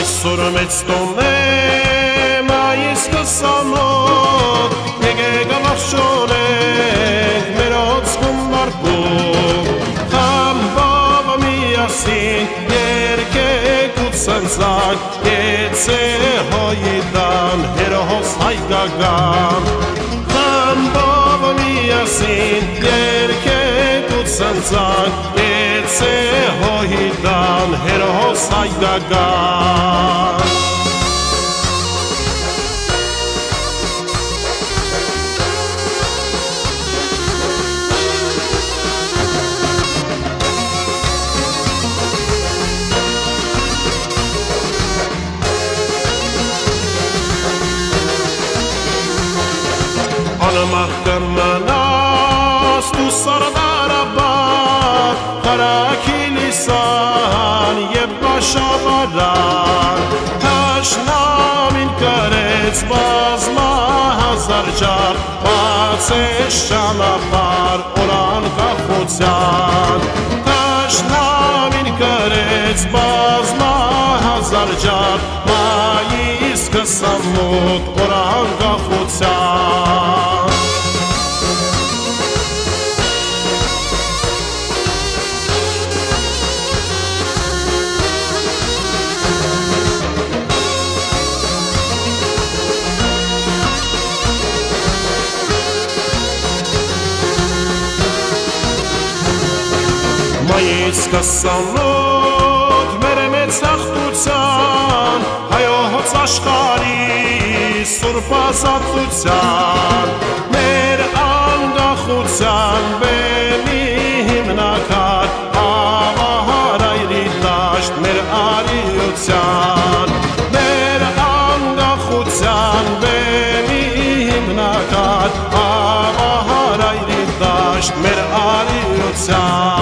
Սորմեց տոնեմ այս կսամոտ Եկեք ավարշոնենք մեր ոցքում վարդում Խամբով միասին երկեք ու ծնծակ Եծե հոյիդան հերոս հայկական Խամբով միասին երկեք ու ծնծակ Եծե հոյիդան հերոս հայկական Անմախ կմնաս դու սարդարաբար Հարակիլիսան և բաշավարան Հաշնամին կրեց բազմահազար ջար Բացեց ճանապարհ օրան կախության Հաշնամին կրեց բազմահազար ջար Մայիս 28 օրան կախության Մայիս 28 մեր մեծ հաղթության հայոց աշխարհի սուրբ ազատության մեր անկախության բեմի հիմնակար ավահարայրի դաշտ մեր արիության մեր անկախության բեմի հիմնակար ավահարայրի դաշտ մեր արիության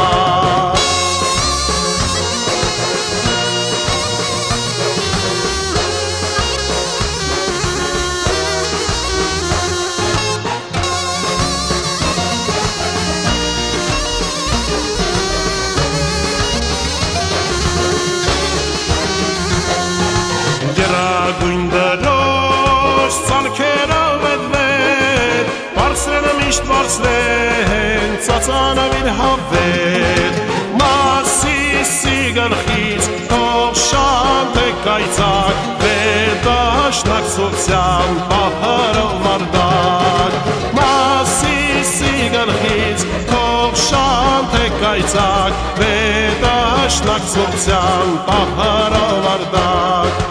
Գերագույն դրոշ ծալքերով էդվեր Բարձրենը միշտ բարձրեն ծածանավին հավեր Մասիսի գլխից թող շանթեք կայծակ Վեր դաշնակցության պահարով վարդակ Մասիսի գլխից թող շանթեք կայծակ Վեր դաշնակցության պահարով վարդակ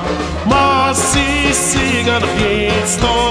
Մասիսի գլխից թող